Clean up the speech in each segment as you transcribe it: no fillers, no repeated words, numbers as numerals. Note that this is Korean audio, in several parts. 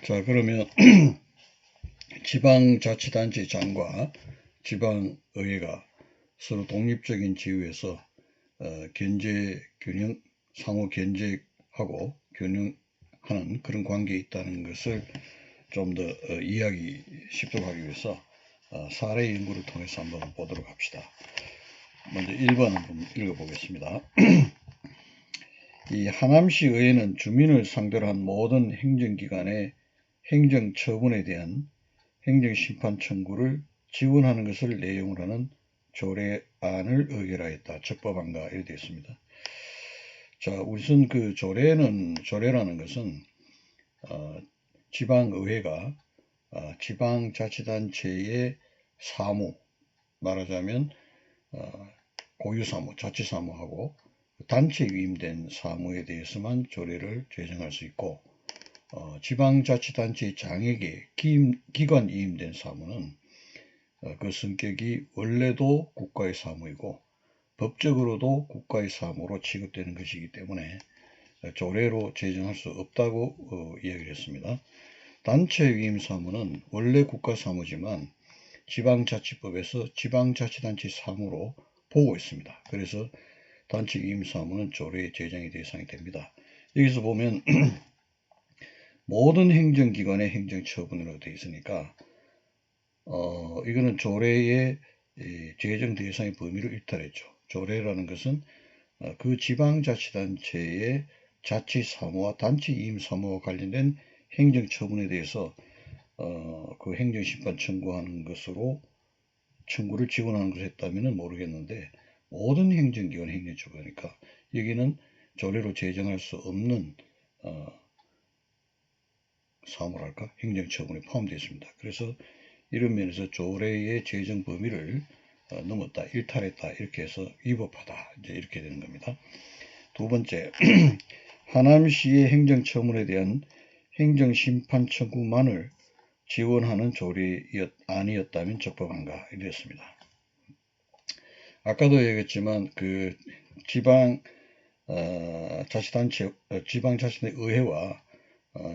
자, 그러면 지방자치단체장과 지방의회가 서로 독립적인 지위에서 견제 균형, 상호 견제하고 균형하는 그런 관계에 있다는 것을 좀 더 이해하기 쉽도록 하기 위해서 사례 연구를 통해서 한번 보도록 합시다. 먼저 1번 한번 읽어보겠습니다. 이 하남시 의회는 주민을 상대로 한 모든 행정기관의 행정처분에 대한 행정심판 청구를 지원하는 것을 내용으로 하는 조례안을 의결하였다. 적법한가 이렇게 되어 있습니다. 자, 우선 그 조례라는 것은 지방의회가 지방자치단체의 사무, 말하자면 고유사무, 자치사무하고 단체 위임된 사무에 대해서만 조례를 제정할 수 있고, 지방자치단체 장에게 기관 위임된 사무는 그 성격이 원래도 국가의 사무이고 법적으로도 국가의 사무로 취급되는 것이기 때문에 조례로 제정할 수 없다고 이야기를 했습니다. 단체 위임 사무는 원래 국가 사무지만 지방자치법에서 지방자치단체 사무로 보고 있습니다. 그래서 단체 위임 사무는 조례 제정의 대상이 됩니다. 여기서 보면 모든 행정기관의 행정처분으로 되어 있으니까 이거는 조례의 제정 대상의 범위를 일탈했죠. 조례라는 것은 그 지방자치단체의 자치사무와 단체 위임사무와 관련된 행정처분에 대해서 그 행정심판 청구하는 것으로 청구를 지원하는 것을 했다면 모르겠는데, 모든 행정기관 행정처분이니까 여기는 조례로 제정할 수 없는 사무랄까 행정처분에 포함되어 있습니다. 그래서 이런 면에서 조례의 제정 범위를 넘었다, 일탈했다, 이렇게 해서 위법하다, 이제 이렇게 되는 겁니다. 두 번째, 하남시의 행정처분에 대한 행정심판 청구만을 지원하는 조례안이었다면 적법한가 이랬습니다. 아까도 얘기했지만 그 지방자치단체 의회와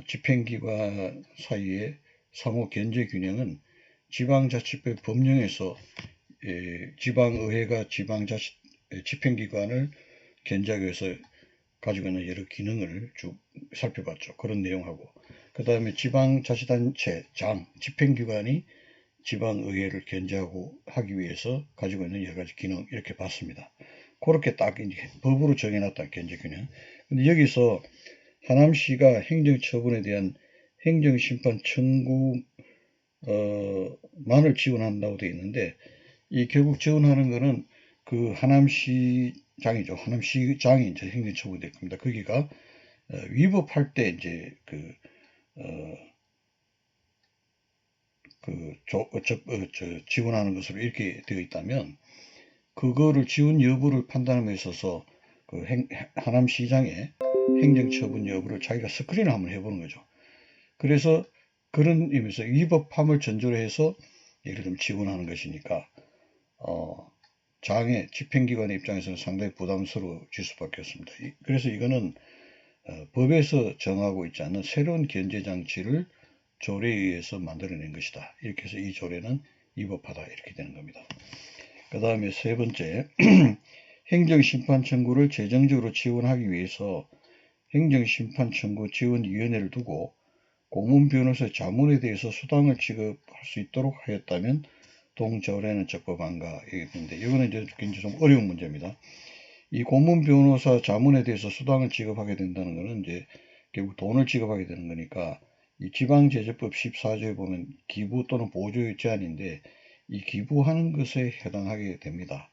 집행기관 사이의 상호 견제 균형은 지방자치법 법령에서 지방의회가 집행기관을 견제하기 위해서 가지고 있는 여러 기능을 쭉 살펴봤죠. 그런 내용하고, 그 다음에 지방자치단체 집행기관이 지방의회를 견제하고 하기 위해서 가지고 있는 여러 가지 기능, 이렇게 봤습니다. 그렇게 딱 이제 법으로 정해놨다, 견제균형. 근데 여기서 하남시가 행정처분에 대한 행정심판 청구만을 지원한다고 되어 있는데, 이 결국 지원하는 거는 그 하남시장이죠. 하남시장이 이제 행정처분이 될 겁니다. 거기가 위법할 때 이제 지원하는 것으로 이렇게 되어 있다면, 그거를 지원 여부를 판단함에 있어서 그 하남시장의 행정처분 여부를 자기가 스크린을 한번 해보는 거죠. 그래서 그런 의미에서 위법함을 전제로 해서 예를 들면 지원하는 것이니까 장의 집행기관의 입장에서는 상당히 부담스러워질 수밖에 없습니다. 그래서 이거는 법에서 정하고 있지 않은 새로운 견제장치를 조례에 의해서 만들어낸 것이다. 이렇게 해서 이 조례는 위법하다, 이렇게 되는 겁니다. 그 다음에 세 번째, 행정심판 청구를 재정적으로 지원하기 위해서 행정심판 청구 지원위원회를 두고 공문변호사의 자문에 대해서 수당을 지급할 수 있도록 하였다면 동조례는 적법한가 얘기했는데, 이거는 이제 굉장히 좀 어려운 문제입니다. 이 공문변호사 자문에 대해서 수당을 지급하게 된다는 것은 이제 결국 돈을 지급하게 되는 거니까, 이 지방제재법 14조에 보면 기부 또는 보조의 제한인데 이 기부하는 것에 해당하게 됩니다.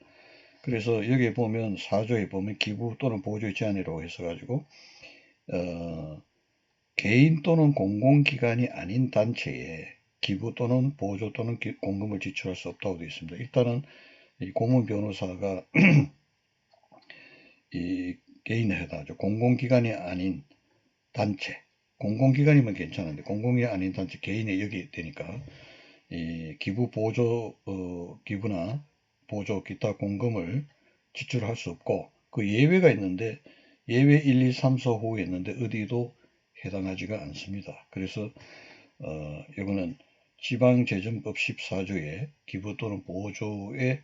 그래서 여기에 보면 4조에 보면 기부 또는 보조의 제한이라고 해서 가지고 개인 또는 공공기관이 아닌 단체에 기부 또는 보조 또는 공금을 지출할 수 없다고 되어 있습니다. 일단은 이 공무변호사가 이 개인에 해당하죠. 공공기관이 아닌 단체, 공공기관이면 괜찮은데 공공이 아닌 단체, 개인에 여기 되니까 이 기부 보조 기부나 보조 기타 공금을 지출할 수 없고, 그 예외가 있는데 예외 1, 2, 3, 4 호에 있는데 어디도 해당하지가 않습니다. 그래서 이거는 지방재정법 14조의 기부 또는 보조의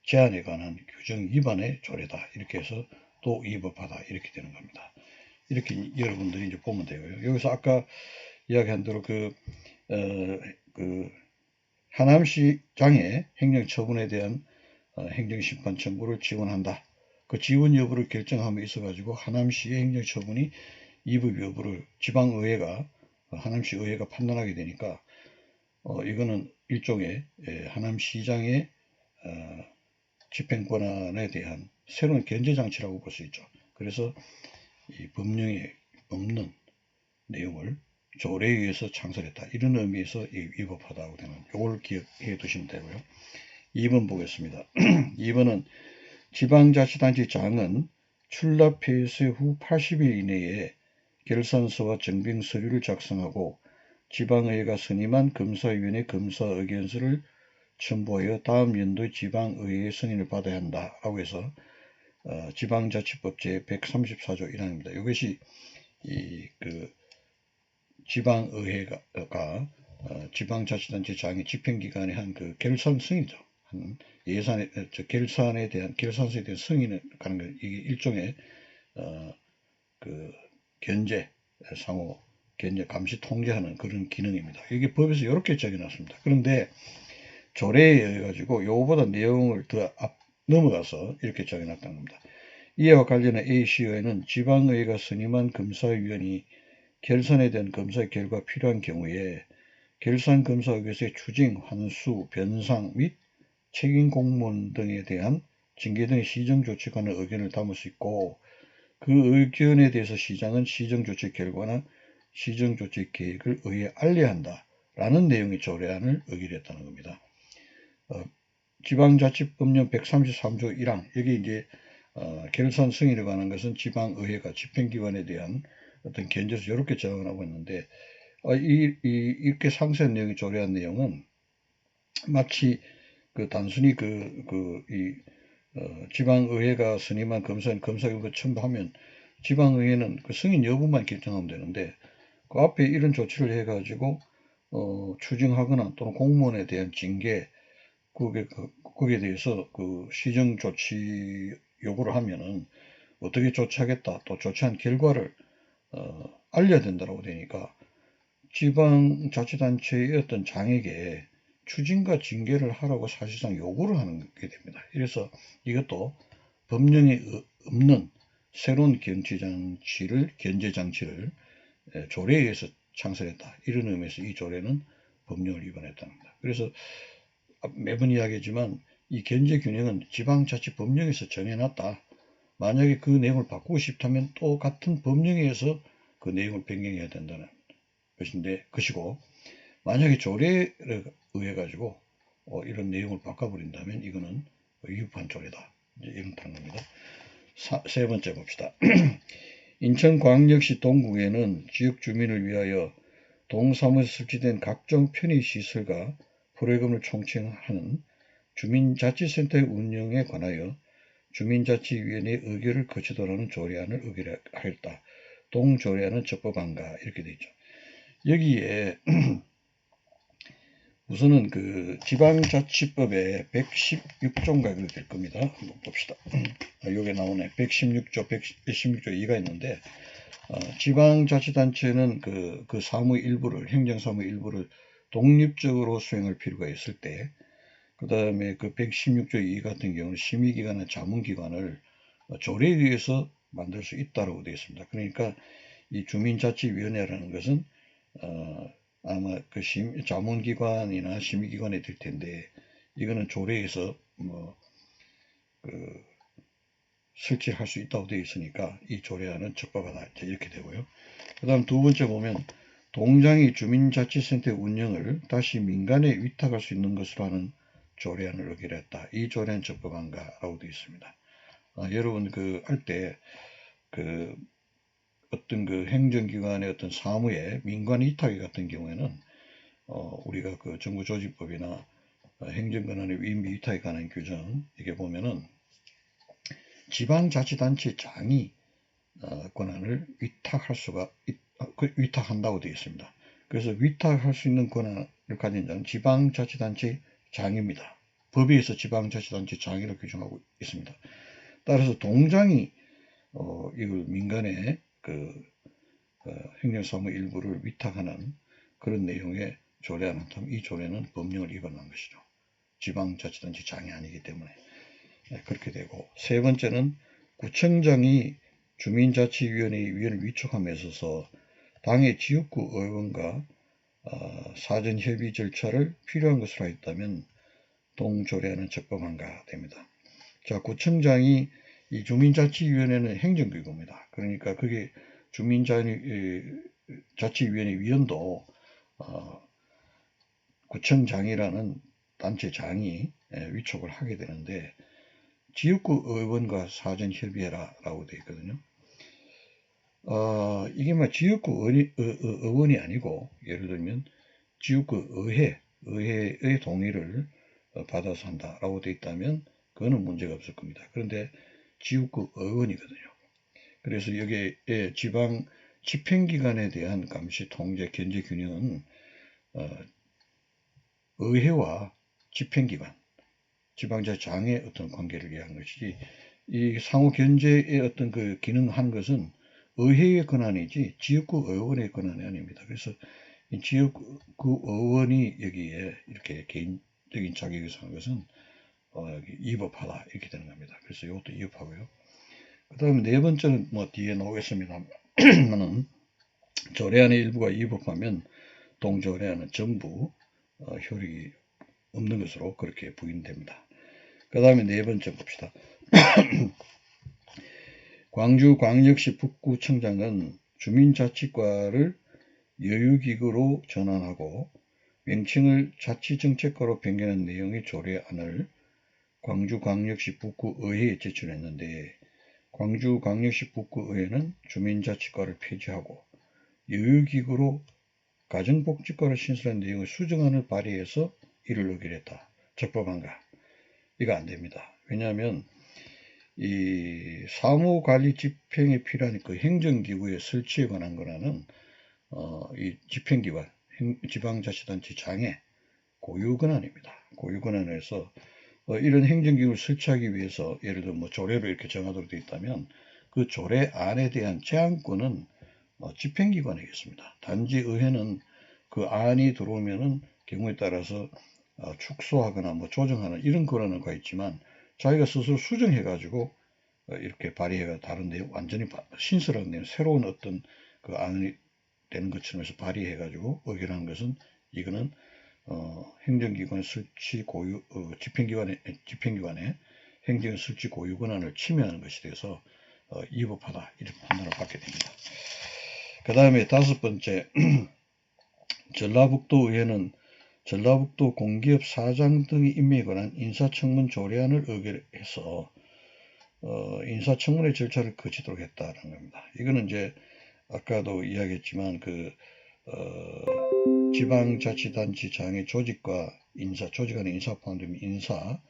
제한에 관한 규정 위반의 조례다. 이렇게 해서 또 위법하다. 이렇게 되는 겁니다. 이렇게 여러분들이 이제 보면 되고요. 여기서 아까 이야기한 대로 그 하남시장의 행정처분에 대한 행정심판 청구를 지원한다. 그 지원 여부를 결정함에 있어가지고 하남시의 행정처분이 위법 여부를 지방의회가 하남시 의회가 판단하게 되니까 이거는 일종의 하남시장의 집행권한에 대한 새로운 견제장치라고 볼 수 있죠. 그래서 이 법령에 없는 내용을 조례에 의해서 창설했다. 이런 의미에서 위법하다고 되는 이걸 기억해 두시면 되고요. 2번 보겠습니다. 2번은 지방자치단체장은 출납 폐쇄 후 80일 이내에 결산서와 증빙 서류를 작성하고 지방의회가 선임한 검사위원회 검사 의견서를 첨부하여 다음 연도의 지방의회의 승인을 받아야 한다라고 해서 지방자치법 제134조 1항입니다. 이것이 지방의회가 지방자치단체장의 집행기관의 한 그 결산 승인이죠. 한 예산에 결산에 대한 결산서에 대한 승인을 가는 거 이게 일종의 그 견제 상호 견제 감시 통제하는 그런 기능입니다. 이게 법에서 이렇게 적어놨습니다. 그런데 조례에 의해 가지고 요거보다 내용을 더 넘어가서 이렇게 적어놨다는 겁니다. 이와 관련해 A시의회는 지방의회가 선임한 검사위원이 결산에 대한 검사의 결과 필요한 경우에 결산검사 의견서의 추징, 환수, 변상 및 책임 공무원 등에 대한 징계 등의 시정조치에 관한 의견을 담을 수 있고 그 의견에 대해서 시장은 시정조치 결과나 시정조치 계획을 의회에 알려야 한다라는 내용의 조례안을 의결했다는 겁니다. 지방자치법령 133조 1항 여기 이제 결산 승인에 관한 것은 지방의회가 집행기관에 대한 어떤 견제에서 이렇게 적용을 하고 있는데 이렇게 상세한 내용이 조례한 내용은 마치 단순히 지방의회가 선임한 검사결과 첨부하면 지방의회는 그 승인 여부만 결정하면 되는데 그 앞에 이런 조치를 해가지고 추징하거나 또는 공무원에 대한 징계 거기에 대해서 그 시정조치 요구를 하면은 어떻게 조치하겠다 또 조치한 결과를 알려야 된다고 되니까 지방자치단체의 어떤 장에게 추징과 징계를 하라고 사실상 요구를 하는 게 됩니다. 그래서 이것도 법령에 없는 새로운 견제장치를 조례에 의해서 창설했다. 이런 의미에서 이 조례는 법령을 위반했다는 겁니다. 그래서 매번 이야기하지만 이 견제균형은 지방자치법령에서 정해놨다. 만약에 그 내용을 바꾸고 싶다면 또 같은 법령에 의해서 그 내용을 변경해야 된다는 것이고 만약에 조례에 의해 가지고 이런 내용을 바꿔버린다면 이거는 위법한 조례다. 이런 판입니다. 세 번째 봅시다. 인천광역시 동구에는 지역 주민을 위하여 동사무소에 설치된 각종 편의시설과 프로그램을 총칭하는 주민자치센터의 운영에 관하여 주민자치위원회의 의결을 거치도록 하는 조례안을 의결하였다. 동조례안은 적법한가 이렇게 되어 있죠. 여기에 우선은 그 지방자치법의 116조인가 그렇게 될 겁니다. 한번 봅시다. 여기 나오네. 116조, 116조 2가 있는데 지방자치단체는 그 사무의 일부를 행정사무의 일부를 독립적으로 수행할 필요가 있을 때 그 다음에 그 116조 2 같은 경우는 심의기관이나 자문기관을 조례에 의해서 만들 수 있다고 되어 있습니다. 그러니까 이 주민자치위원회라는 것은 아마 그 자문기관이나 심의기관이 될 텐데 이거는 조례에서 설치할 수 있다고 되어 있으니까 이 조례안은 적법하다 이렇게 되고요. 그 다음 두 번째 보면 동장이 주민자치센터 운영을 다시 민간에 위탁할 수 있는 것으로 하는 조례안을 의결했다. 이 조례는 적법한가 라고 되어 있습니다. 여러분 할 때 어떤 그 행정기관의 어떤 사무에 민간 위탁이 같은 경우에는 우리가 그 정부조직법이나 행정권한의 임의 위탁에 관한 규정 이게 보면은 지방자치단체장이 권한을 위탁할 수가 위탁한다고 되어 있습니다. 그래서 위탁할 수 있는 권한을 가진 자는 지방자치단체 장입니다. 법에 의해서 지방자치단체 장이라고 규정하고 있습니다. 따라서 동장이 이걸 민간의 행정사무 일부를 위탁하는 그런 내용의 조례가 나타나면 이 조례는 법령을 위반한 것이죠. 지방자치단체 장이 아니기 때문에 그렇게 되고, 세 번째는 구청장이 주민자치위원회의 위원을 위촉함에 있어서 당의 지역구 의원과 사전 협의 절차를 필요한 것으로 하였다면 동조례안은 적법한가 됩니다. 자, 구청장이 이 주민자치위원회는 행정기구입니다. 그러니까 그게 주민자치위원회 위원도 구청장이라는 단체 장이 위촉을 하게 되는데, 지역구 의원과 사전 협의해라 라고 되어 있거든요. 이게 뭐 지역구 의원이 아니고, 예를 들면 지역구 의회의 동의를 받아서 한다라고 되어 있다면 그거는 문제가 없을 겁니다. 그런데 지역구 의원이거든요. 그래서 여기에 지방 집행기관에 대한 감시, 통제, 견제 균형은 의회와 집행기관, 지방자치장의 어떤 관계를 위한 것이지, 이 상호 견제의 어떤 그 기능하는 것은 의회의 권한이지 지역구 의원의 권한이 아닙니다. 그래서 이 지역구 의원이 여기에 이렇게 개인적인 자격을 사는 것은 위법하다 이렇게 되는 겁니다. 그래서 이것도 위법하고요. 그 다음에 네 번째는 뭐 뒤에 나오겠습니다만은 조례안의 일부가 위법하면 동조례안은 전부 효력이 없는 것으로 그렇게 부인됩니다. 그 다음에 네 번째 봅시다. 광주광역시 북구청장은 주민자치과를 여유기구로 전환하고 명칭을 자치정책과로 변경한 내용의 조례안을 광주광역시 북구의회에 제출했는데, 광주광역시 북구의회는 주민자치과를 폐지하고 여유기구로 가정복지과를 신설한 내용을 수정안을 발의해서 이를 의결했다. 적법한가? 이거 안 됩니다. 왜냐하면 이 사무관리 집행에 필요한 그 행정기구의 설치에 관한 거라는 이 집행기관, 지방자치단체 장의 고유권한입니다. 고유권한에서 이런 행정기구를 설치하기 위해서 예를 들어 뭐 조례로 이렇게 정하도록 되어 있다면 그 조례안에 대한 제안권은 집행기관이겠습니다. 단지 의회는 그 안이 들어오면은 경우에 따라서 축소하거나 뭐 조정하는 이런 권한은 가 있지만, 자기가 스스로 수정해가지고 이렇게 발의해가 다른 내용 완전히 신설한 내용, 새로운 어떤 그 안이 되는 것처럼 해서 발의해가지고 의결하는 것은 이거는 행정기관 설치 고유 집행기관의 행정 설치 고유 권한을 침해하는 것이 돼서 위법하다 이렇게 판단을 받게 됩니다. 그 다음에 다섯 번째, 전라북도 의회는 전라북도 공기업 사장 등의 임명에 관한 인사청문 조례안을 의결해서 인사청문회 절차를 거치도록 했다는 겁니다. 이거는 이제 아까도 이야기했지만 지방자치단체장의 조직과 조직 안의 인사 포함되면 인사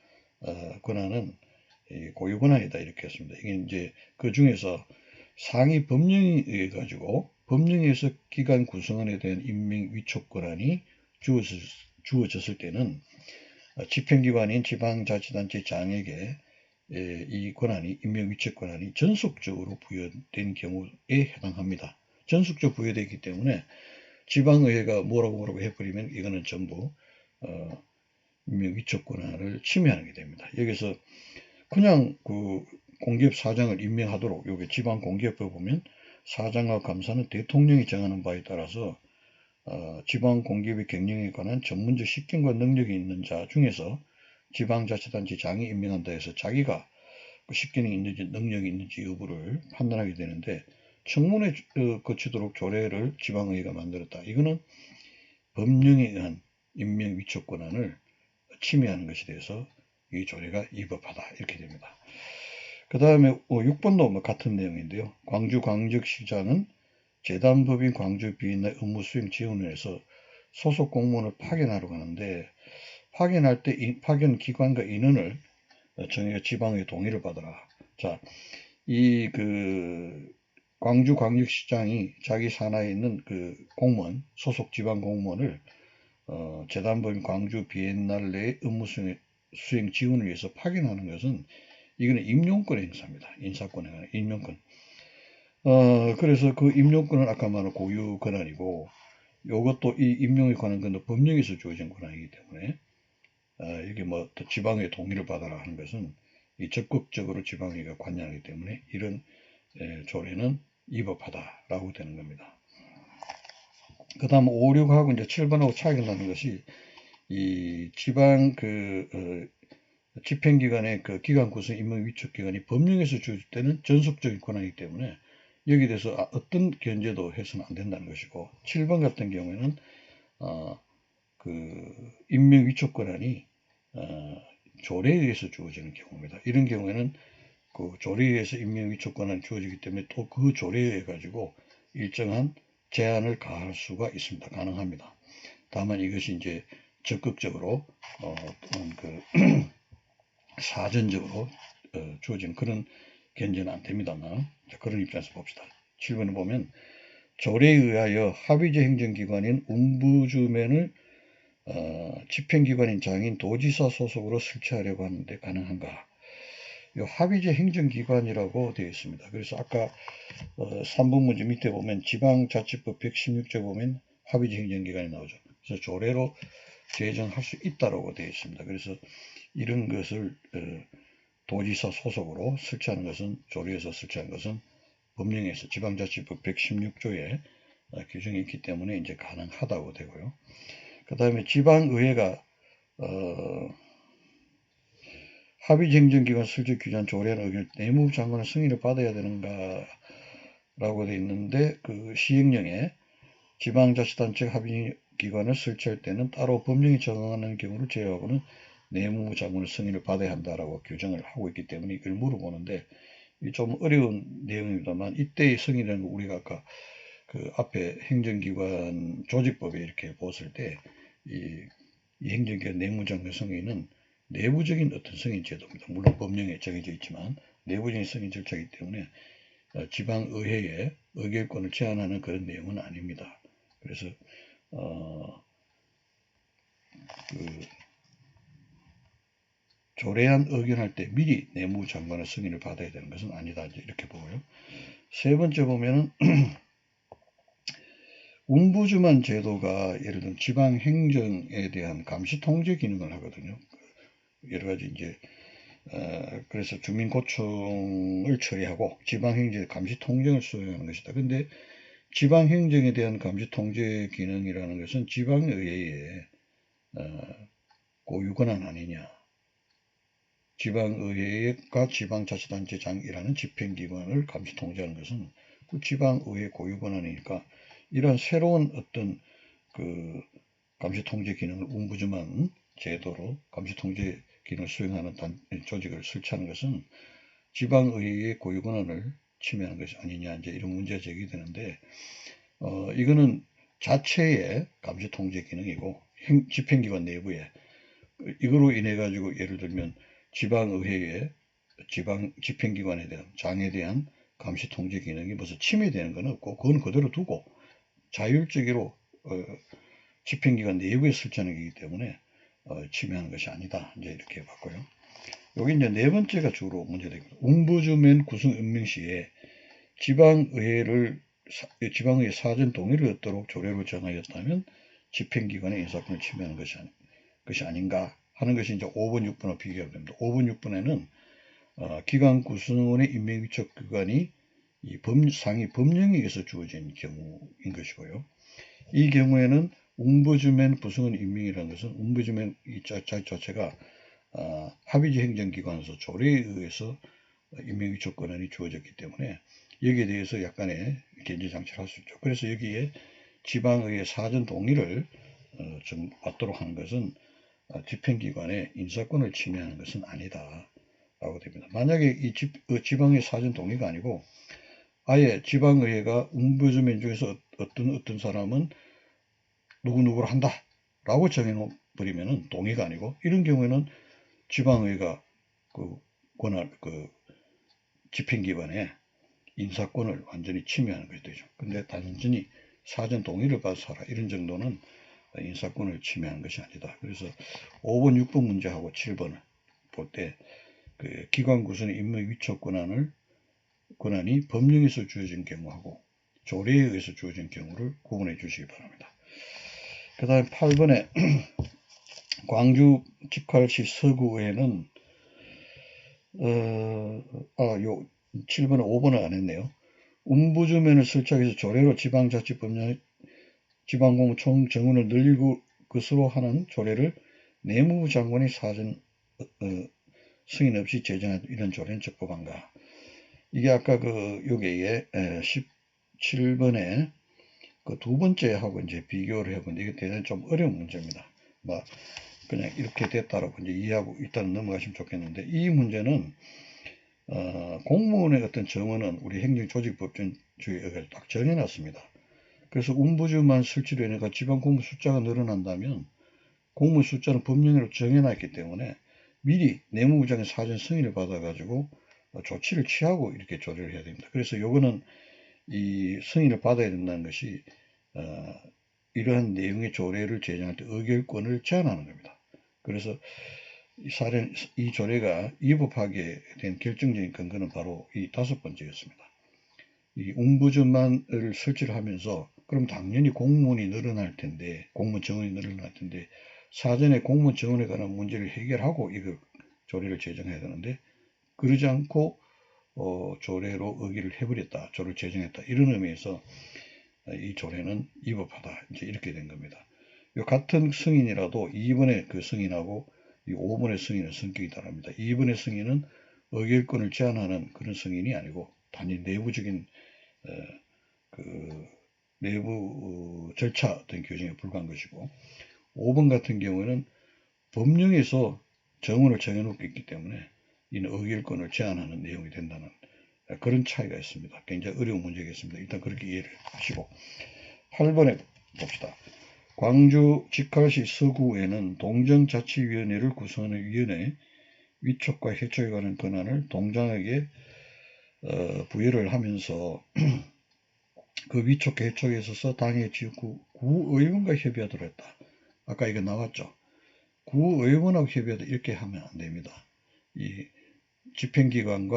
권한은 고유 권한이다 이렇게 했습니다. 이게 이제 그 중에서 상위 법령에 의해 가지고 법령에서 기관 구성원에 대한 임명 위촉 권한이 주어졌을 때는 집행기관인 지방자치단체 장에게 이 권한이 임명 위촉 권한이 전속적으로 부여된 경우에 해당합니다. 전속적으로 부여되기 때문에 지방의회가 뭐라고 해버리면 이거는 전부 임명 위촉 권한을 침해하는 게 됩니다. 여기서 그냥 그 공기업 사장을 임명하도록, 여기 지방 공기업에 보면 사장과 감사는 대통령이 정하는 바에 따라서 지방 공기업의 경영에 관한 전문적 식견과 능력이 있는 자 중에서 지방자치단체 장이 임명한다 해서 자기가 그 식견이 있는지 능력이 있는지 여부를 판단하게 되는데, 청문회 거치도록 조례를 지방의회가 만들었다. 이거는 법령에 의한 임명 위촉 권한을 침해하는 것이 돼서 이 조례가 위법하다 이렇게 됩니다. 그 다음에 6번도 뭐 같은 내용인데요. 광주광역시장은 재단법인 광주비인의 업무 수행 지원을 해서 소속 공무원을 파견하러 가는데, 파견할 때 파견 기관과 인원을 정해가 지방의 동의를 받아라. 자, 광주광역시장이 자기 산하에 있는 그 공무원, 소속 지방 공무원을 재단법인 광주 비엔날레의 업무 수행 지원을 위해서 파견하는 것은 이거는 임용권 행사입니다. 인사권에 관한 임용권. 그래서 그 임용권은 아까 말한 고유 권한이고, 이것도 이 임용에 관한 건 법령에서 주어진 권한이기 때문에 이게 뭐 지방의 동의를 받아라 하는 것은 이 적극적으로 지방의가 관여하기 때문에 이런 조례는 위법하다라고 되는 겁니다. 그 다음 5, 6하고 이제 7번하고 차이가 나는 것이 이 지방 집행기관의 그 기관 구성 임명 위촉기관이 법령에서 주어질 때는 전속적인 권한이기 때문에 여기에 대해서 어떤 견제도 해서는 안 된다는 것이고, 7번 같은 경우에는 그 임명 위촉 권한이 조례에 의해서 주어지는 경우입니다. 이런 경우에는 그 조례에 의해서 임명 위촉 권한이 주어지기 때문에 또 그 조례에 의해 가지고 일정한 제한을 가할 수가 있습니다. 가능합니다. 다만 이것이 이제 적극적으로 사전적으로 주어진 그런 견제는 안 됩니다만, 그런 입장에서 봅시다. 7번에 보면 조례에 의하여 합의제 행정기관인 운부주면을 집행기관인 장인 도지사 소속으로 설치하려고 하는데 가능한가? 이 합의제 행정기관이라고 되어 있습니다. 그래서 아까 3번 문제 밑에 보면 지방자치법 116조 보면 합의제 행정기관이 나오죠. 그래서 조례로 제정할 수 있다고 되어 있습니다. 그래서 이런 것을 도지사 소속으로 설치하는 것은, 조례에서 설치하는 것은 법령에서 지방자치법 116조에 규정이 있기 때문에 이제 가능하다고 되고요. 그 다음에 지방의회가 합의행정기관 설치 규정 조례안 의견 내무부 장관의 승인을 받아야 되는가 라고 되어 있는데, 그 시행령에 지방자치단체 합의기관을 설치할 때는 따로 법령이 정하는 경우를 제외하고는 내무부 장관의 승인을 받아야 한다라고 규정을 하고 있기 때문에 이걸 물어보는데, 좀 어려운 내용입니다만, 이때의 승인이라는 거 우리가 아까 그 앞에 행정기관 조직법에 이렇게 봤을 때 이 행정기관 내무장관 승인은 내부적인 어떤 승인 제도입니다. 물론 법령에 정해져 있지만 내부적인 승인 절차이기 때문에 지방의회의 의결권을 제한하는 그런 내용은 아닙니다. 그래서 조례안 의견할 때 미리 내무부 장관의 승인을 받아야 되는 것은 아니다. 이렇게 보고요. 세 번째 보면은 운부주만 제도가 예를 들면 지방 행정에 대한 감시 통제 기능을 하거든요. 여러 가지 이제 그래서 주민 고충을 처리하고 지방 행정 감시 통제를 수행하는 것이다. 근데 지방 행정에 대한 감시 통제 기능이라는 것은 지방의회의 고유 권한 아니냐. 지방의회가 지방자치단체장이라는 집행기관을 감시 통제하는 것은 그 지방의회 고유 권한이니까, 이러한 새로운 어떤 그 감시 통제 기능을 운부주만 제도로 감시 통제 기능을 수행하는 조직을 설치하는 것은 지방의회의 고유 권한을 침해하는 것이 아니냐, 이제 이런 문제가 제기되는데, 이거는 자체의 감시 통제 기능이고 집행기관 내부에 이거로 인해 가지고 예를 들면 지방의회의 지방 집행기관에 대한 장에 대한 감시 통제 기능이 무슨 침해되는 건 없고, 그건 그대로 두고 자율적으로 집행기관 내부에 설치하는 것이기 때문에 침해하는 것이 아니다. 이제 이렇게 봤고요. 여기 이제 네 번째가 주로 문제됩니다. 운부주면 구성 임명 시에 지방의회 사전 동의를 얻도록 조례로 정하였다면 집행기관의 인사권을 침해하는 것이 아닌가 하는 것이 이제 5번, 6번과 비교가 됩니다. 5번, 6번에는 기관 구성원의 임명 위촉 기관이 이 상위 법령에 의해서 주어진 경우인 것이고요. 이 경우에는 운부주면 구성원 임명이라는 것은 운부주면 이 자체가 합의제 행정기관에서 조례에 의해서 임명 위촉 권한이 주어졌기 때문에 여기에 대해서 약간의 견제 장치를 할 수 있죠. 그래서 여기에 지방의회 사전 동의를 좀 받도록 하는 것은 집행기관의 인사권을 침해하는 것은 아니다 라고 됩니다. 만약에 이 지방의 사전 동의가 아니고 아예 지방의회가 운부주면 중에서 어떤 사람은 누구누구를 한다 라고 정해버리면 동의가 아니고, 이런 경우에는 지방의회가 그 집행기관에 인사권을 완전히 침해하는 것이 되죠. 근데 단순히 사전 동의를 받아서 하라 이런 정도는 인사권을 침해하는 것이 아니다. 그래서 5번, 6번 문제하고 7번을 볼 때 그 기관 구성의 임무 위촉 권한이 법령에서 주어진 경우하고 조례에 의해서 주어진 경우를 구분해 주시기 바랍니다. 그 다음 8번에 광주 직할시 서구에는 7번에 5번을 안 했네요. 운부주면을 설치하기 위해서 조례로 지방자치법령 지방공무 총 정원을 늘릴 것으로 하는 조례를 내무부 장관이 사전 승인 없이 제정한 이런 조례는 적법한가? 이게 아까 여기에 17번에 그 두 번째하고 이제 비교를 해보는데 이게 대단히 좀 어려운 문제입니다. 그냥 이렇게 됐다라고 이제 이해하고 일단 넘어가시면 좋겠는데 이 문제는 공무원의 어떤 정원은 우리 행정조직법전주의에 딱 정해놨습니다. 그래서 운부주만 설치로 인해서 지방 공무 숫자가 늘어난다면 공무 숫자는 법령으로 정해놨기 때문에 미리 내무부장의 사전 승인을 받아가지고 조치를 취하고 이렇게 조례를 해야 됩니다. 그래서 요거는 이 승인을 받아야 된다는 것이 이러한 내용의 조례를 제정할 때 의결권을 제한하는 겁니다. 그래서 이 조례가 위법하게 된 결정적인 근거는 바로 이 5번째였습니다. 이 운부주만을 설치를 하면서 그럼 당연히 공무원이 늘어날 텐데 공무원 정원이 늘어날 텐데 사전에 공무원 정원에 관한 문제를 해결하고 이거 조례를 제정해야 되는데 그러지 않고 조례로 의결을 해버렸다. 조례를 제정했다. 이런 의미에서 이 조례는 위법하다. 이제 이렇게 된 겁니다. 이 같은 승인이라도 2번의 그 승인하고 이 5번의 승인은 성격이 다릅니다. 2번의 승인은 의결권을 제한하는 그런 승인이 아니고 단지 내부적인 내부 절차 등 규정에 불과한 것이고 5번 같은 경우에는 법령에서 정원을 정해놓고 있기 때문에 이는 의결권을 제한하는 내용이 된다는 그런 차이가 있습니다. 굉장히 어려운 문제겠습니다. 일단 그렇게 이해를 하시고 8번에 봅시다. 광주 직할시 서구에는 동정자치위원회를 구성하는 위원회 위촉과 해촉에 관한 권한을 동장에게 부여를 하면서 그 위촉 해촉에 있어서 당의 지역구 구의원과 협의하도록 했다. 아까 이거 나왔죠. 구의원하고 협의하다 이렇게 하면 안 됩니다. 이 집행기관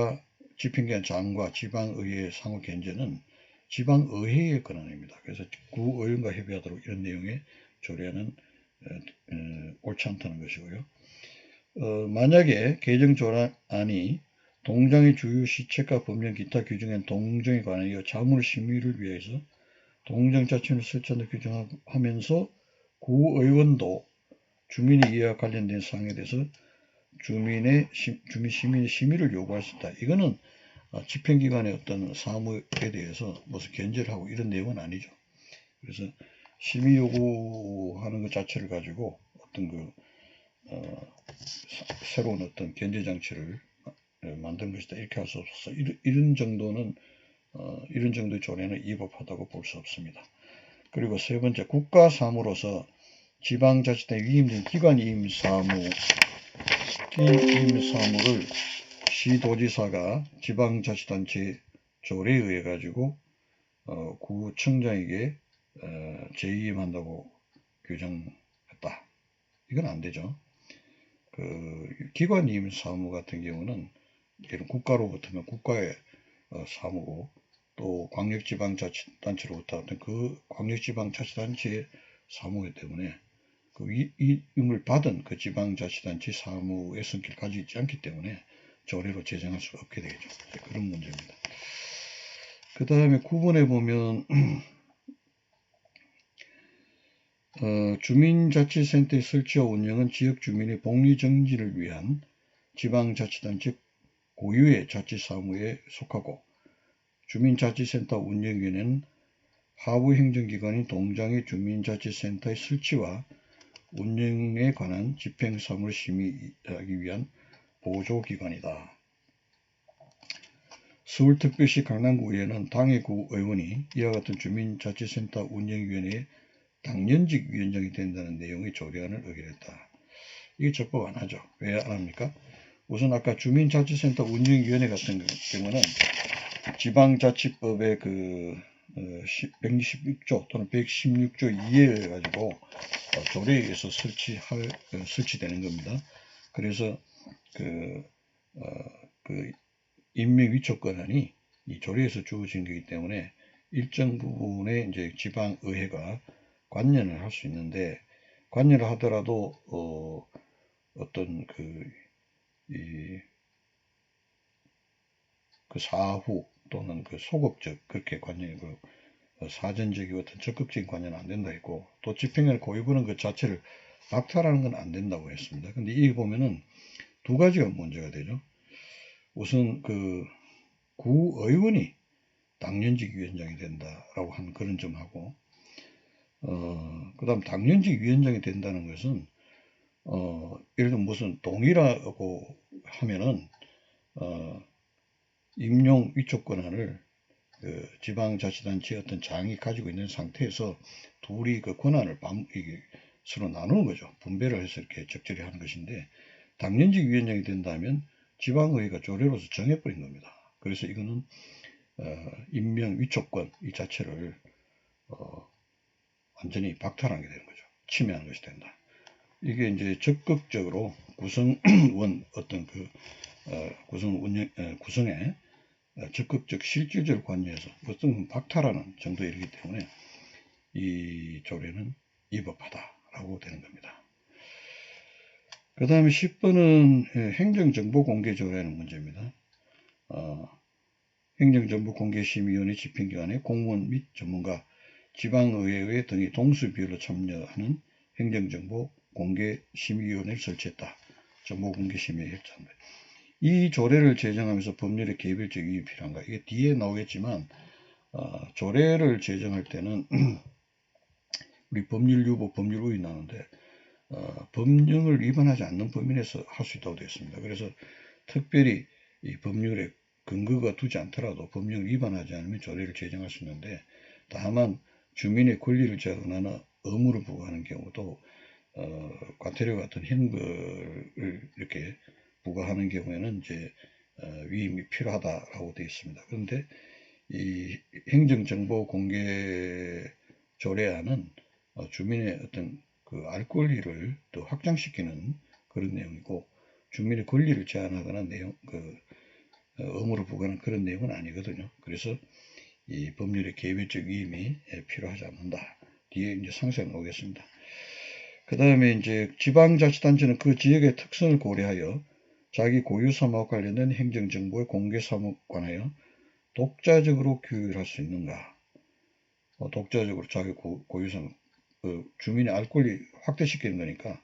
장과 지방의회 상호 견제는 지방의회의 권한입니다. 그래서 구의원과 협의하도록 이런 내용의 조례는 옳지 않다는 것이고요. 만약에 개정조례안이 동장의 주요 시책과 법령 기타 규정엔 동정에 관하여 자물 심의를 위해서 동정자치를 설치한다 규정하면서 구의원도 주민의 이해와 관련된 사항에 대해서 주민 시민의 심의를 요구할 수 있다. 이거는 집행기관의 어떤 사무에 대해서 무슨 견제를 하고 이런 내용은 아니죠. 그래서 심의 요구하는 것 자체를 가지고 어떤 새로운 어떤 견제 장치를 만든 것이다. 이렇게 할 수 없어서 이런 정도의 조례는 위법하다고 볼 수 없습니다. 그리고 세 번째, 국가사무로서 지방자치단에 위임된 기관 이임 사무를 시도지사가 지방자치단체 조례에 의해 가지고 구청장에게 재임한다고 규정했다. 이건 안 되죠. 기관 이임 사무 같은 경우는 국가로부터는 국가의 사무고 또 광역지방자치단체로부터 어떤 그 광역지방자치단체의 사무이기 때문에 그 이임을 받은 그 지방자치단체 사무의 성격을 가지고 있지 않기 때문에 조례로 제정할 수가 없게 되겠죠. 그런 문제입니다. 그 다음에 9번에 보면 주민자치센터의 설치와 운영은 지역 주민의 복리 정진을 위한 지방자치단체 고유의 자치사무에 속하고 주민자치센터 운영위원회는 하부행정기관인 동장의 주민자치센터의 설치와 운영에 관한 집행사무를 심의하기 위한 보조기관이다. 서울특별시 강남구의회는 당의 구의원이 이와 같은 주민자치센터 운영위원회의 당연직 위원장이 된다는 내용의 조례안을 의결했다. 이게 적법 안 하죠. 왜 안 합니까? 우선 아까 주민자치센터 운영위원회 같은 경우는 지방자치법의 그 116조 또는 116조 2에 가지고 조례에 의해서 설치되는 겁니다. 그래서 그 임명 위촉 권한이 이 조례에서 주어진 거기 때문에 일정 부분에 이제 지방의회가 관여를 할 수 있는데, 관여를 하더라도 어떤 그 사후 또는 그 소극적 그렇게 관여고 사전적이고 어떤 적극적인 관여는 안 된다 했고, 또 집행관의 고유권은 그 자체를 박탈하는 건 안 된다고 했습니다. 근데 이 보면은 두 가지가 문제가 되죠. 우선 그 구의원이 당연직 위원장이 된다라고 하는 그런 점하고, 그 다음 당연직 위원장이 된다는 것은, 예를 들면 무슨 동의라고 하면은, 임용 위촉 권한을 그 지방자치단체의 어떤 장이 가지고 있는 상태에서 둘이 그 권한을 서로 나누는 거죠. 분배를 해서 이렇게 적절히 하는 것인데, 당연직 위원장이 된다면 지방의회가 조례로서 정해버린 겁니다. 그래서 이거는 임명 위촉권 이 자체를 완전히 박탈하게 되는 거죠. 침해하는 것이 된다. 이게 이제 적극적으로 구성원 어떤 그 구성에 적극적 실질적으로 관여해서 어떤 박탈하는 정도에 이르기 때문에 이 조례는 위법하다라고 되는 겁니다. 그 다음에 10번은 행정정보공개조례라는 문제입니다. 행정정보공개심의위원회 집행기관에 공무원 및 전문가, 지방의회 등이 동수비율로 참여하는 행정정보공개심의위원회를 설치했다. 정보공개심의회 했잖아요. 이 조례를 제정하면서 법률의 개별적 이익이 필요한가? 이게 뒤에 나오겠지만 조례를 제정할 때는 우리 법률유보, 법률우위 나오는데 법령을 위반하지 않는 범위 내에서 할 수 있다고 되어 있습니다. 그래서 특별히 이 법률에 근거가 두지 않더라도 법령을 위반하지 않으면 조례를 제정할 수 있는데, 다만 주민의 권리를 제한하거나 의무를 부과하는 경우도 과태료 같은 형벌을 이렇게 부과하는 경우에는 이제 위임이 필요하다라고 되어 있습니다. 그런데 이 행정정보 공개 조례안은 주민의 어떤 그 알 권리를 더 확장시키는 그런 내용이고, 주민의 권리를 제한하거나 의무를 부과하는 그런 내용은 아니거든요. 그래서 이 법률의 개별적 위임이 필요하지 않는다. 뒤에 이제 상세히 나오겠습니다. 그 다음에 이제 지방자치단체는 그 지역의 특성을 고려하여 자기 고유 사무와 관련된 행정정보의 공개 사무에 관하여 독자적으로 규율할 수 있는가? 독자적으로 자기 고유 사무, 주민의 알 권리 확대시키는 거니까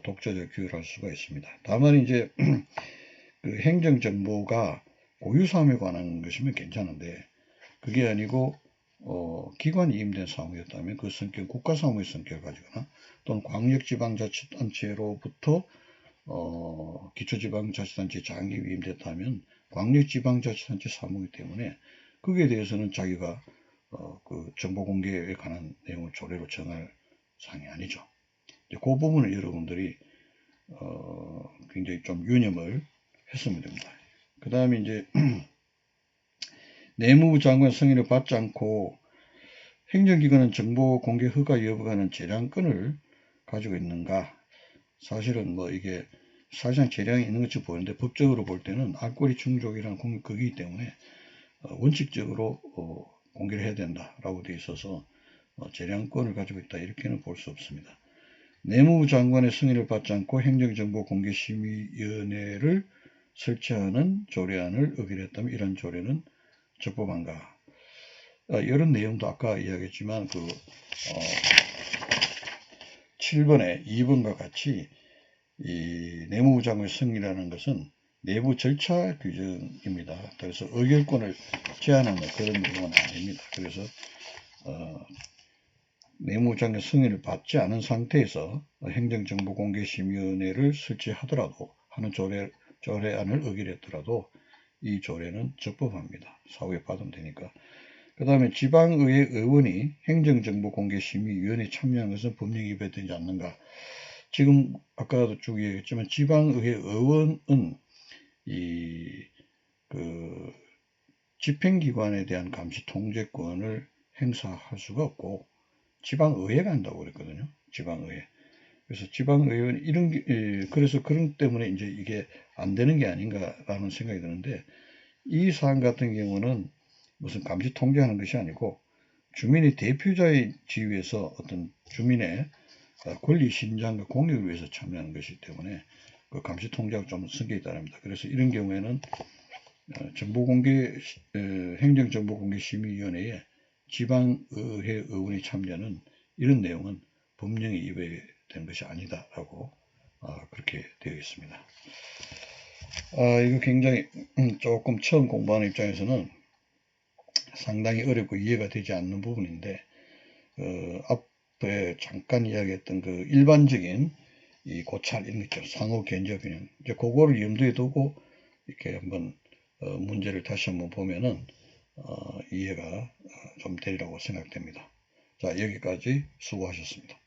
독자적으로 규율할 수가 있습니다. 다만 이제 그 행정정보가 고유 사무에 관한 것이면 괜찮은데, 그게 아니고 기관이 임된 사무였다면 그 성격, 국가사무의 성격을 가지거나 또는 광역지방자치단체로부터 기초지방자치단체 장이 위임됐다면 광역지방자치단체 사무이기 때문에 거기에 대해서는 자기가 그 정보공개에 관한 내용을 조례로 정할 사항이 아니죠. 그 부분을 여러분들이 굉장히 좀 유념을 했으면 됩니다. 그 다음에 이제 내무부 장관 승인을 받지 않고 행정기관은 정보 공개 허가 여부가는 재량권을 가지고 있는가? 사실은 뭐 이게 사실상 재량이 있는 것처럼 보이는데 법적으로 볼 때는 알권리 충족이라는 거기이기 때문에 원칙적으로 공개를 해야 된다라고 되어 있어서 재량권을 가지고 있다 이렇게는 볼 수 없습니다. 내무부 장관의 승인을 받지 않고 행정정보공개심의위원회를 설치하는 조례안을 의결했다면 이런 조례는 적법한가? 이런 내용도 아까 이야기했지만 7번에 2번과 같이 이 내무부 장관의 승인이라는 것은 내부 절차 규정입니다. 그래서 의결권을 제한하는 그런 내용은 아닙니다. 그래서 내무부 장관 승인을 받지 않은 상태에서 행정정보공개심의위원회를 설치하더라도 하는 조례안을 의결했더라도 이 조례는 적법합니다. 사후에 받으면 되니까. 그 다음에 지방의회 의원이 행정정보공개심의위원회에 참여한 것은 법령 위반이 되지 않는가? 지금 아까도 쭉 얘기했지만 지방의회 의원은 집행기관에 대한 감시 통제권을 행사할 수가 없고 지방의회가 한다고 그랬거든요. 지방의회. 그래서 지방의회는 그래서 그런 때문에 이제 이게 안 되는 게 아닌가라는 생각이 드는데, 이 사안 같은 경우는 무슨 감시 통제하는 것이 아니고 주민의 대표자의 지위에서 어떤 주민의 권리 신장과 공익을 위해서 참여하는 것이기 때문에 그 감시 통제하고 좀 성격이 다릅니다. 그래서 이런 경우에는 행정정보공개심의위원회에 지방의회 의원이 참여하는 이런 내용은 법령에 위배되는 것이 아니다라고 그렇게 되어 있습니다. 이거 굉장히 조금 처음 공부하는 입장에서는 상당히 어렵고 이해가 되지 않는 부분인데, 앞에 잠깐 이야기했던 그 일반적인 이 고찰 이런 것처럼 상호 견제 균형, 이제 그거를 염두에 두고 이렇게 한번 문제를 다시 한번 보면은 이해가 좀 되리라고 생각됩니다. 자, 여기까지 수고하셨습니다.